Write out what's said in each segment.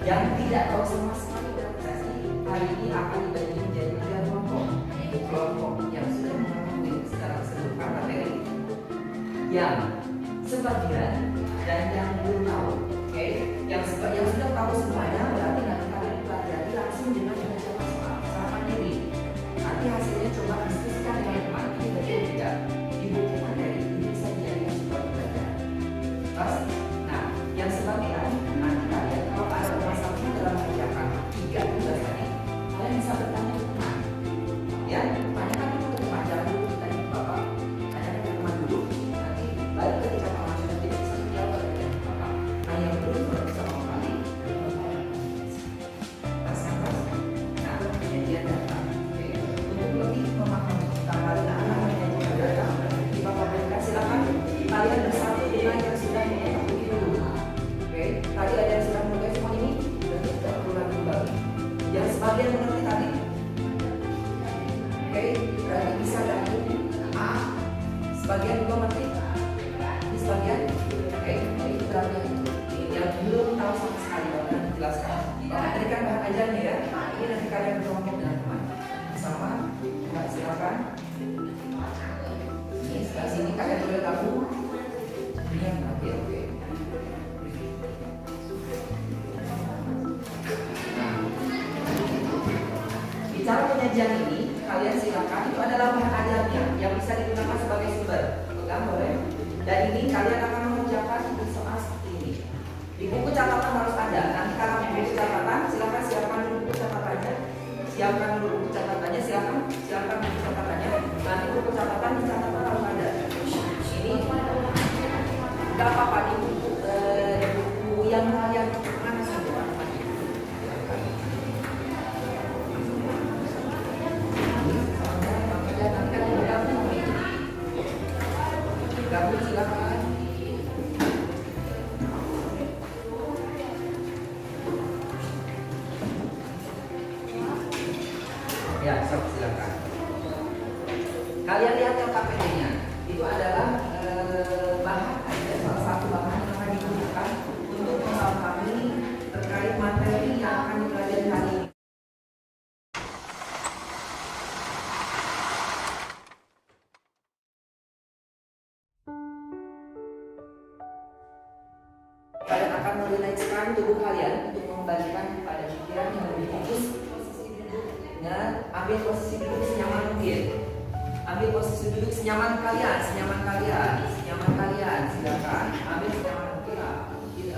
Yang tidak tahu sama sekali organisasi hari ini akan dibagi menjadi 3 kelompok yang sudah mengetahui secara keseluruhan materi, yang sebagian, dan yang belum tahu. Oke, yang sudah tahu semuanya berarti nanti kalian pelajari langsung dengan menjawab soal secara mandiri. Nanti hasilnya coba diskusikan dengan teman. Ini betul tidak di buku materi ini bisa dijadikan sebuah pelajaran. Terus, nah, yang sebagian nanti kalian kalau ada masalahnya dalam mengerjakan 3 tugas tadi, kalian bisa bertanya ke teman. Ya, tanyakan dulu ke teman, jangan dulu ditanya ke bapak. Tanyakan ke teman dulu. Nanti baru ketika teman sudah tidak bisa menjawab, baru tanya ke bapak. Nah, yang belum baru bisa menggali. Nah, penyajian data. Oke, untuk lebih memahami tentang hal menyajikan data di bapak berikan, silakan kalian bersatu dengan yang sudah mengetahui dulu. Oke, tadi ada yang sudah mengetahui semua ini, berarti tidak perlu lagi kembali. Yang sebagian mengerti tadi, oke, berarti bisa dari A. Sebagian juga mengerti, di sebagian, oke, itu berarti yang belum tahu sama sekali bapak dijelaskan. Bapak berikan bahan ajarnya ya. Ini nanti kalian berkelompok dengan teman. Sama, silakan. Ini sebelah sini kalian boleh gabung. Ini yang terakhir, oke. Nah, bicara penyajian ini, kalian silakan, itu adalah bahan ajarnya yang bisa digunakan sebagai sumber. Pegang boleh. Dan ini kalian akan mengerjakan soal seperti ini. Di buku catatan harus ada. Nanti kalau buku catatan, silakan siapkan dulu buku catatannya. Siapkan dulu buku catatannya, silakan siapkan buku catatannya. Nanti buku catatan di catatan harus ada. Ini nggak apa-apa di buku yang mana saja. Gabung silakan. Ya, silakan. Kalian lihat yang KPD-nya. Itu adalah bahan, ada salah satu bahan yang akan digunakan untuk memahami terkait materi yang akan dipelajari hari ini. Kalian akan merelakskan tubuh kalian untuk mengembalikan kepada pikiran yang lebih fokus. Posisi duduk dengan ambil posisi duduk senyaman mungkin. Ambil posisi duduk senyaman kalian, silakan. Ambil senyaman mungkin.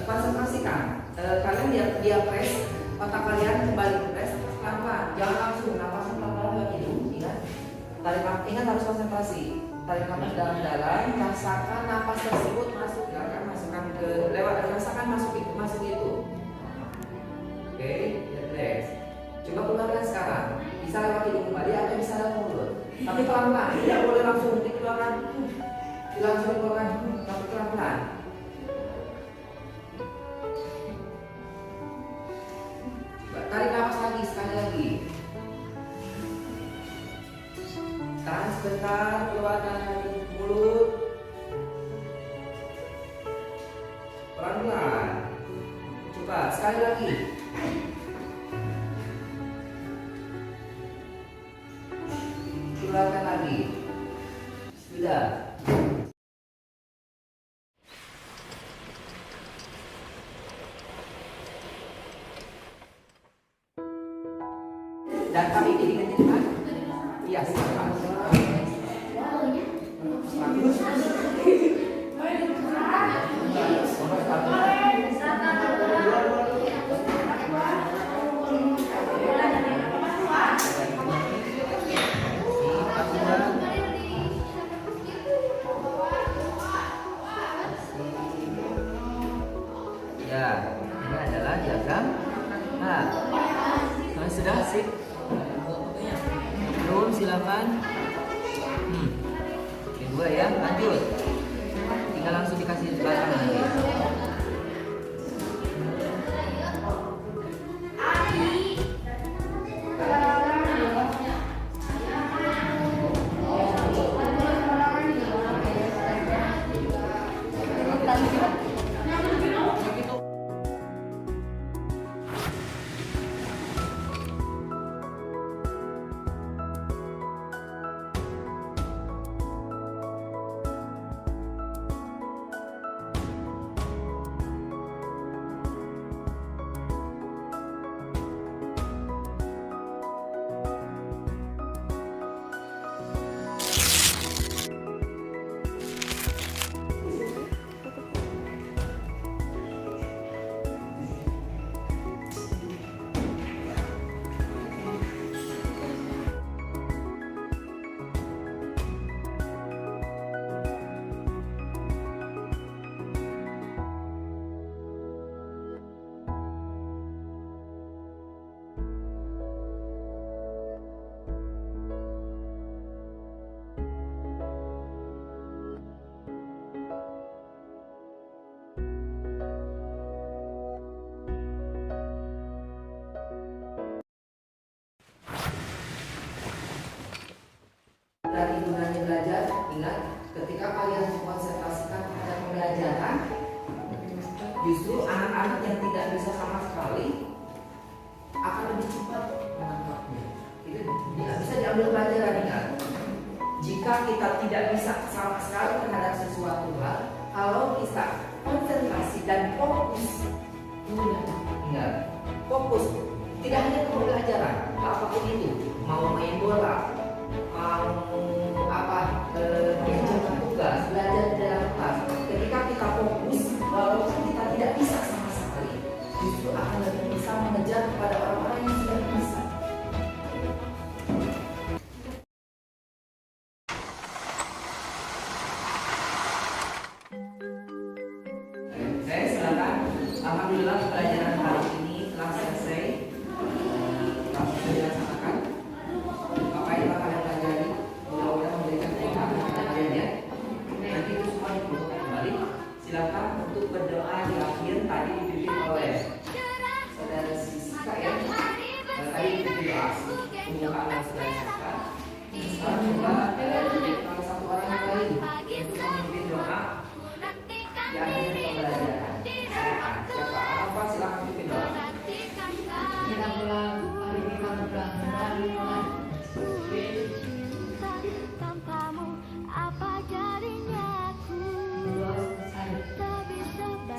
Konsentrasikan. Kalian dia press otak kalian kembali press pelan-pelan. Jangan langsung napas pelan-pelan lagi dulu. Ingat harus konsentrasi. Tarik napas dalam-dalam, rasakan napas tersebut masuk, masukkan ke lewat, rasakan masuk itu. Oke, relax. Coba keluarkan sekarang. Bisa lewat hidung kembali atau bisa lewat mulut. Tapi pelan-pelan, tidak boleh langsung dikeluarkan. Langsung dikeluarkan, tapi pelan-pelan. Tarik napas lagi, sekali lagi. Tahan sebentar, keluarkan dari mulut. Pelan-pelan. Coba sekali lagi. Keluarkan lagi. Sudah. Dan kami ini dengan iya, silakan. Ya, ini adalah diagram. Nah, kalian sudah sip? Belum, silakan. Kedua ya, lanjut. Tinggal langsung dikasih batang nanti. justru anak-anak yang tidak bisa sama sekali akan lebih cepat menangkapnya. Itu bisa diambil pelajaran kan? Jika kita tidak bisa sama sekali terhadap sesuatu hal, kalau kita konsentrasi dan fokus, ingat, fokus tidak hanya ke pembelajaran, apapun itu, mau main bola, mau mengerjakan tugas, belajar di dalam kelas. Ketika kita fokus, walaupun kita tidak bisa sama sekali, justru akan lebih bisa mengejar kepada orang-orang yang sudah bisa. Saya silakan. Alhamdulillah pelajaran hari ini telah selesai. Telah dilaksanakan. Apa yang telah kalian pelajari? Mudah-mudahan memberikan pengetahuan kepada kalian ya. Nanti itu semua dibutuhkan kembali. Silakan untuk berdoa di akhir tadi dipimpin oleh saudara Siska ya. Tadi dipimpin doa pembukaan dan saudara Siska. Sekarang coba dipimpin satu orang yang lain untuk memimpin doa di akhir pembelajaran. Siapa? Apa? Silakan pimpin doa.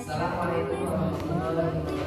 Assalamualaikum warahmatullahi wabarakatuh.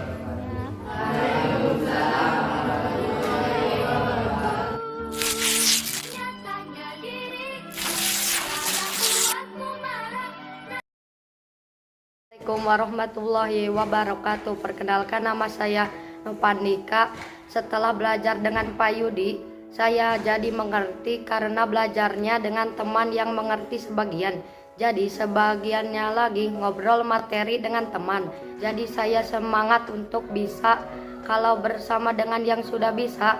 Assalamualaikum warahmatullahi wabarakatuh. Perkenalkan, nama saya Nopandika. Setelah belajar dengan Pak Yudi, saya jadi mengerti karena belajarnya dengan teman yang mengerti sebagian. Jadi sebagiannya lagi ngobrol materi dengan teman. Jadi saya semangat untuk bisa. Kalau bersama dengan yang sudah bisa,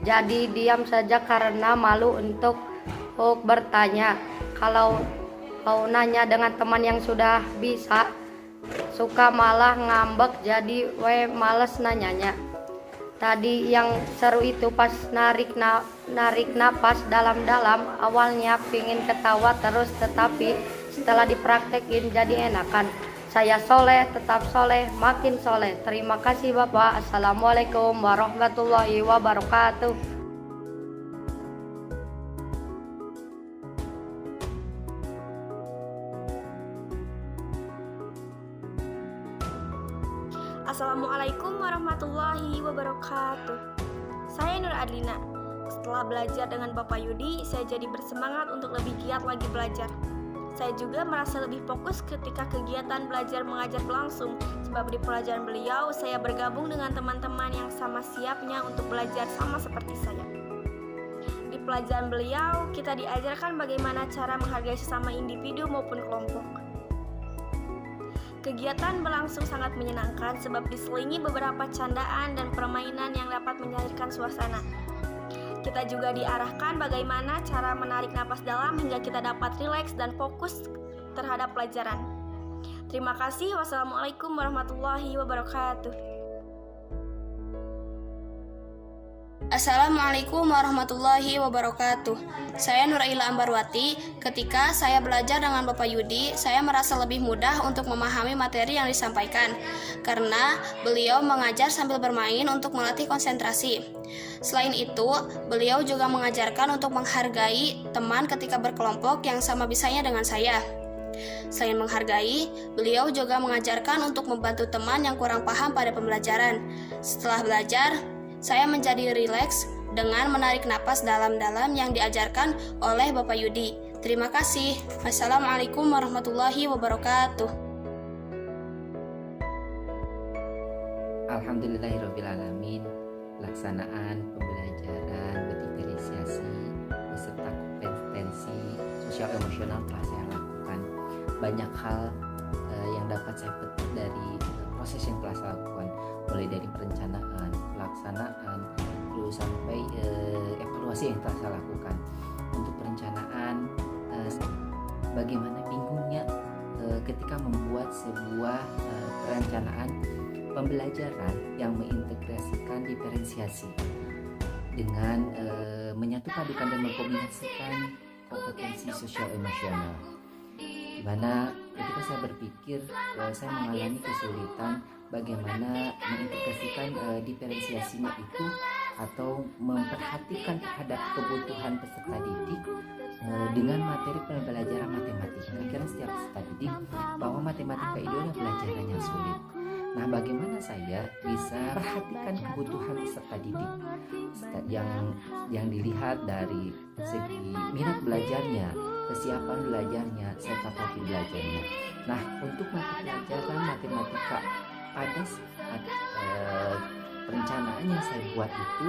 jadi diam saja karena malu untuk bertanya. Kalau mau nanya dengan teman yang sudah bisa, suka malah ngambek, jadi males nanyanya. Tadi yang seru itu pas narik napas dalam-dalam. Awalnya pingin ketawa terus, tetapi setelah dipraktekin jadi enakan. Saya soleh, tetap soleh, makin soleh. Terima kasih Bapak. Assalamualaikum warahmatullahi wabarakatuh. Assalamualaikum warahmatullahi wabarakatuh. Saya Nur Adlina. Setelah belajar dengan Bapak Yudi, saya jadi bersemangat untuk lebih giat lagi belajar. Saya juga merasa lebih fokus ketika kegiatan belajar mengajar berlangsung, sebab di pelajaran beliau saya bergabung dengan teman-teman yang sama siapnya untuk belajar sama seperti saya. Di pelajaran beliau, kita diajarkan bagaimana cara menghargai sesama individu maupun kelompok. Kegiatan berlangsung sangat menyenangkan sebab diselingi beberapa candaan dan permainan yang dapat mencairkan suasana. Kita juga diarahkan bagaimana cara menarik napas dalam hingga kita dapat rileks dan fokus terhadap pelajaran. Terima kasih. Wassalamualaikum warahmatullahi wabarakatuh. Assalamualaikum warahmatullahi wabarakatuh. Saya Nuraila Ambarwati. Ketika saya belajar dengan Bapak Yudi, saya merasa lebih mudah untuk memahami materi yang disampaikan karena beliau mengajar sambil bermain untuk melatih konsentrasi. Selain itu, beliau juga mengajarkan untuk menghargai teman ketika berkelompok yang sama bisanya dengan saya. Selain menghargai, beliau juga mengajarkan untuk membantu teman yang kurang paham pada pembelajaran. Setelah belajar, saya menjadi rileks dengan menarik napas dalam-dalam yang diajarkan oleh Bapak Yudi. Terima kasih. Wassalamualaikum warahmatullahi wabarakatuh. Alhamdulillahirrahmanirrahim. Pelaksanaan pembelajaran berdifferensiasi beserta kompetensi sosial emosional telah saya lakukan. Banyak hal yang dapat saya petik dari proses yang telah saya lakukan, mulai dari perencanaan, pelaksanaan, terus sampai evaluasi yang telah saya lakukan. Untuk perencanaan, bagaimana bingungnya ketika membuat sebuah perencanaan pembelajaran yang mengintegrasikan diferensiasi dengan menyatupadukan dan mengkombinasikan kompetensi sosial emosional, di mana ketika saya berpikir saya mengalami kesulitan bagaimana mengintegrasikan diferensiasinya itu atau memperhatikan terhadap kebutuhan peserta didik dengan materi pembelajaran matematika. Karena setiap peserta didik bahwa matematika itu adalah pelajaran yang sulit. Nah, bagaimana saya bisa perhatikan kebutuhan peserta didik yang dilihat dari segi minat belajarnya, kesiapan belajarnya, serta profil belajarnya. Nah, untuk mata pelajaran matematika pada saat perencanaan yang saya buat itu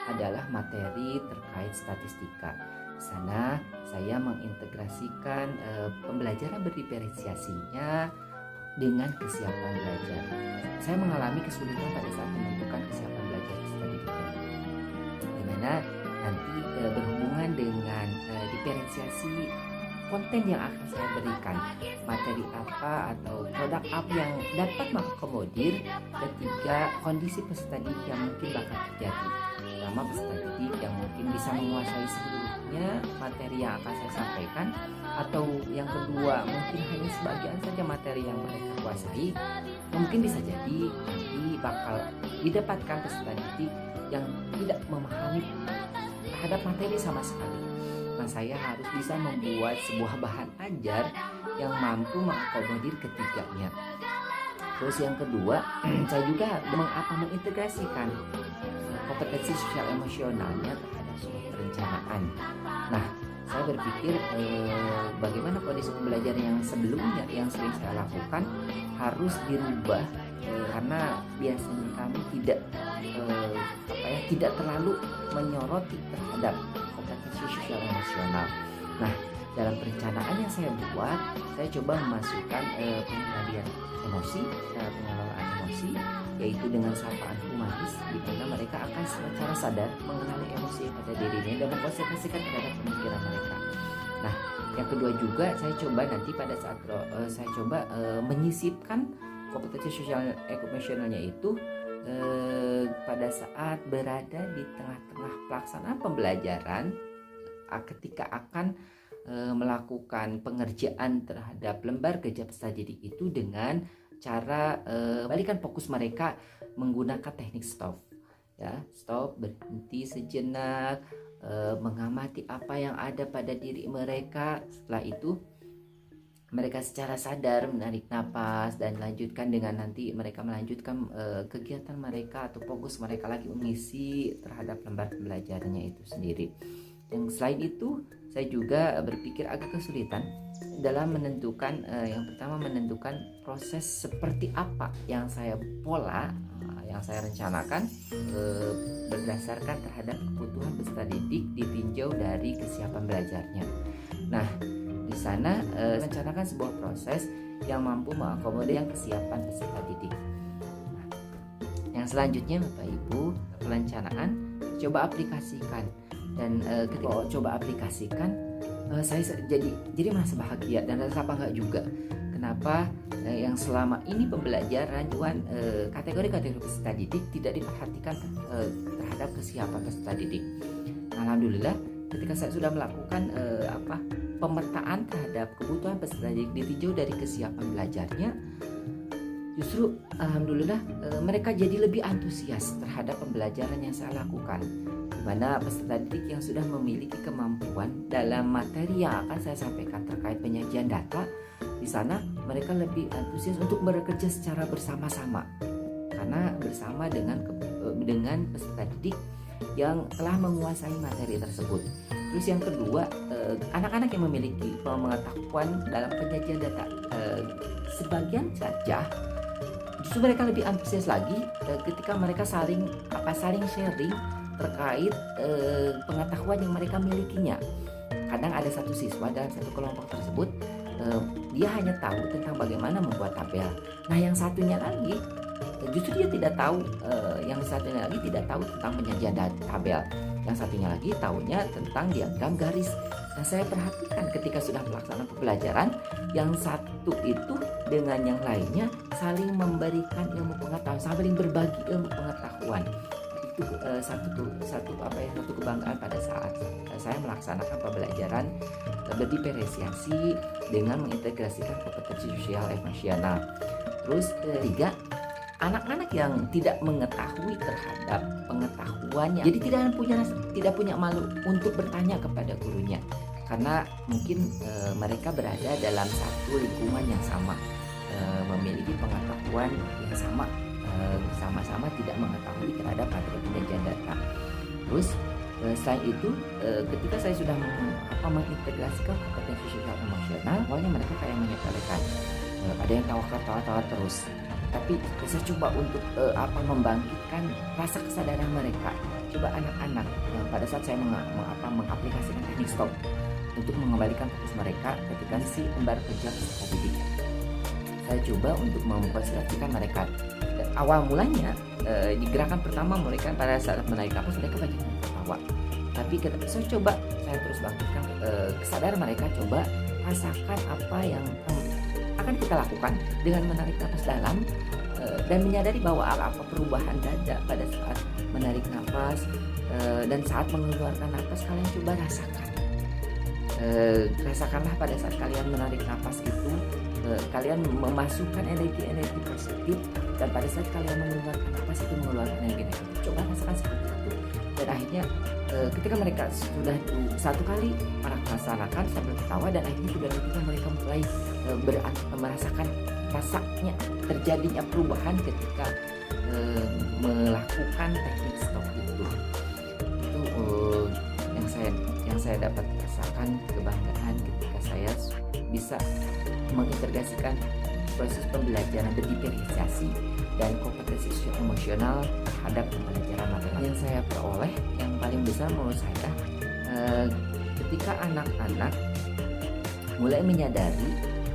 adalah materi terkait statistika. Di sana saya mengintegrasikan pembelajaran berdiferensiasinya dengan kesiapan belajar. Saya mengalami kesulitan pada saat menentukan kesiapan belajar peserta didik, di mana nanti berhubungan dengan diferensiasi konten yang akan saya berikan, materi apa atau produk apa yang dapat mengakomodir ketiga kondisi peserta didik yang mungkin bakal terjadi. Pertama, peserta didik yang mungkin bisa menguasai seluruhnya materi yang akan saya sampaikan, atau yang kedua mungkin hanya sebagian saja materi yang mereka kuasai. Mungkin bisa jadi nanti bakal didapatkan peserta didik yang tidak memahami terhadap materi sama sekali. Nah, saya harus bisa membuat sebuah bahan ajar yang mampu mengakomodir ketiganya. Terus yang kedua, saya juga mengintegrasikan kompetensi sosial emosionalnya terhadap sebuah perencanaan. Nah, saya berpikir bagaimana kondisi pembelajaran yang sebelumnya yang sering saya lakukan harus dirubah karena biasanya kami tidak terlalu menyoroti terhadap kompetensi sosial emosional. Nah, dalam perencanaan yang saya buat, saya coba memasukkan pengendalian emosi, pengelolaan emosi, yaitu dengan sapaan humanis, di mana mereka akan secara sadar mengenali emosi pada dirinya dan mengkonsentrasikan terhadap pemikiran mereka. Nah, yang kedua juga saya coba nanti pada saat saya coba menyisipkan kompetensi sosial emosionalnya itu pada saat berada di tengah-tengah pelaksanaan pembelajaran ketika akan melakukan pengerjaan terhadap lembar kerja peserta didik itu dengan cara balikan fokus mereka menggunakan teknik stop, ya, stop, berhenti sejenak, mengamati apa yang ada pada diri mereka. Setelah itu mereka secara sadar menarik napas dan lanjutkan dengan nanti mereka melanjutkan kegiatan mereka atau fokus mereka lagi mengisi terhadap lembar pembelajarannya itu sendiri. Yang selain itu, saya juga berpikir agak kesulitan dalam menentukan yang pertama menentukan proses seperti apa yang saya yang saya rencanakan berdasarkan terhadap kebutuhan peserta didik ditinjau dari kesiapan belajarnya. Nah, di sana rencanakan sebuah proses yang mampu mengakomodir yang kesiapan peserta didik. Nah, yang selanjutnya Bapak Ibu, perencanaan coba aplikasikan. Dan ketika coba aplikasikan, saya jadi merasa bahagia dan rasa bangga juga. Kenapa yang selama ini pembelajaran kategori-kategori peserta didik tidak diperhatikan terhadap kesiapan peserta didik. Alhamdulillah, ketika saya sudah melakukan pemetaan terhadap kebutuhan peserta didik ditinjau dari kesiapan belajarnya, justru alhamdulillah mereka jadi lebih antusias terhadap pembelajaran yang saya lakukan. Mana peserta didik yang sudah memiliki kemampuan dalam materi yang akan saya sampaikan terkait penyajian data, di sana mereka lebih antusias untuk bekerja secara bersama-sama karena bersama dengan peserta didik yang telah menguasai materi tersebut. Terus yang kedua, anak-anak yang memiliki pengetahuan dalam penyajian data sebagian saja, justru mereka lebih antusias lagi ketika mereka saling sharing terkait pengetahuan yang mereka milikinya. Kadang ada satu siswa dalam satu kelompok tersebut, dia hanya tahu tentang bagaimana membuat tabel. Nah, yang satunya lagi justru dia tidak tahu, tentang penyajian tabel. Yang satunya lagi tahunya tentang diagram garis. Nah, saya perhatikan ketika sudah melaksanakan pembelajaran, yang satu itu dengan yang lainnya saling memberikan ilmu pengetahuan, saling berbagi ilmu pengetahuan. Itu satu kebanggaan pada saat saya melaksanakan pembelajaran berdiferensiasi dengan mengintegrasikan kompetensi sosial emosional. Terus ketiga, anak-anak yang tidak mengetahui terhadap pengetahuannya, jadi tidak punya malu untuk bertanya kepada gurunya, karena mungkin mereka berada dalam satu lingkungan yang sama, memiliki pengetahuan yang sama-sama tidak mengetahui terhadap materi penyajian data. Terus selain itu, ketika saya sudah mengintegrasikan kompetensi sosial emosional, awalnya mereka kayak menyepelekan, ada yang tawa terus. Tapi saya coba untuk membangkitkan rasa kesadaran mereka. Coba anak-anak pada saat saya mengaplikasikan teknik stop untuk mengembalikan fokus mereka ketika si lembar kerja peserta didik. Saya coba untuk memkonsentrasikan mereka. Awal mulanya di gerakan pertama mereka pada saat menarik nafas mereka banyak tertawa. Tapi saya terus bangkitkan kesadaran mereka. Coba rasakan apa yang akan kita lakukan dengan menarik nafas dalam dan menyadari bahwa apa perubahan dada pada saat menarik nafas dan saat mengeluarkan nafas. Kalian coba rasakanlah pada saat kalian menarik nafas itu kalian memasukkan energi positif, dan pada saat kalian mengeluarkan nafas itu mengeluarkan energi negatif. Coba rasakan seperti itu, dan akhirnya ketika mereka sudah satu kali melaksanakan sambil ketawa, dan akhirnya juga mereka mulai merasakan rasanya terjadinya perubahan ketika melakukan teknik stop itu yang saya dapat rasakan kebanggaan ketika saya bisa mengintegrasikan proses pembelajaran berdiferensiasi dan kompetensi sosial emosional terhadap pembelajaran materi yang saya peroleh. Yang paling besar menurut saya ketika anak-anak mulai menyadari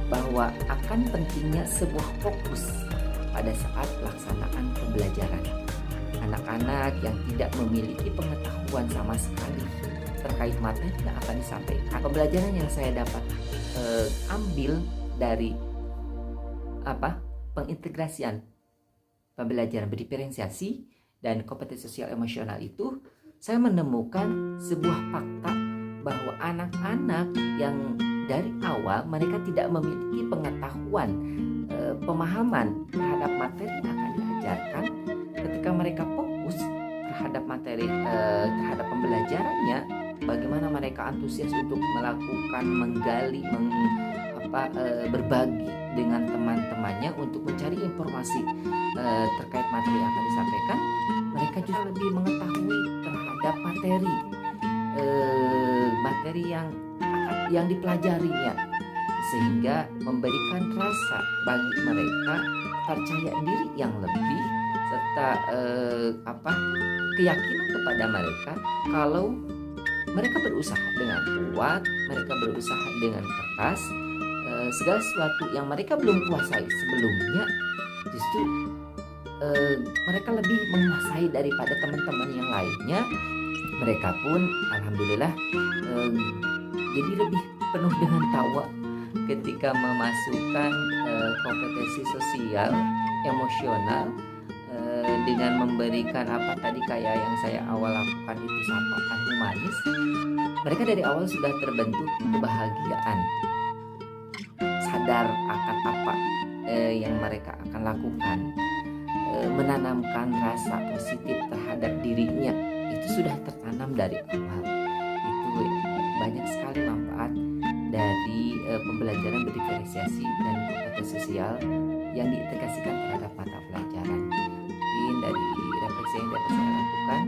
bahwa akan pentingnya sebuah fokus pada saat pelaksanaan pembelajaran. Anak-anak yang tidak memiliki pengetahuan sama sekali terkait materi yang akan disampaikan. Pembelajaran yang saya dapat ambil dari pengintegrasian pembelajaran berdiferensiasi dan kompetensi sosial emosional itu, saya menemukan sebuah fakta bahwa anak-anak yang dari awal mereka tidak memiliki pengetahuan, pemahaman terhadap materi yang akan diajarkan, ketika mereka fokus terhadap materi, terhadap pembelajarannya, bagaimana mereka antusias untuk melakukan, menggali, berbagi dengan teman-temannya untuk mencari informasi terkait materi yang akan disampaikan. Mereka juga lebih mengetahui terhadap materi yang dipelajarinya, sehingga memberikan rasa bagi mereka percaya diri yang lebih, serta keyakinan kepada mereka kalau mereka berusaha dengan kuat, mereka berusaha dengan keras, segala sesuatu yang mereka belum kuasai sebelumnya, justru mereka lebih menguasai daripada teman-teman yang lainnya. Mereka pun alhamdulillah jadi lebih penuh dengan tawa ketika memasukkan kompetensi sosial emosional dengan memberikan kayak yang saya awal lakukan itu, sapaan humanis. Mereka dari awal sudah terbentuk kebahagiaan, sadar akan apa yang mereka akan lakukan, menanamkan rasa positif terhadap dirinya, itu sudah tertanam dari awal. Itu banyak sekali manfaat dari pembelajaran berdiferensiasi dan kompetensi sosial yang diintegrasikan terhadap mata pelajaran. Mungkin dari refleksi yang dapat saya lakukan,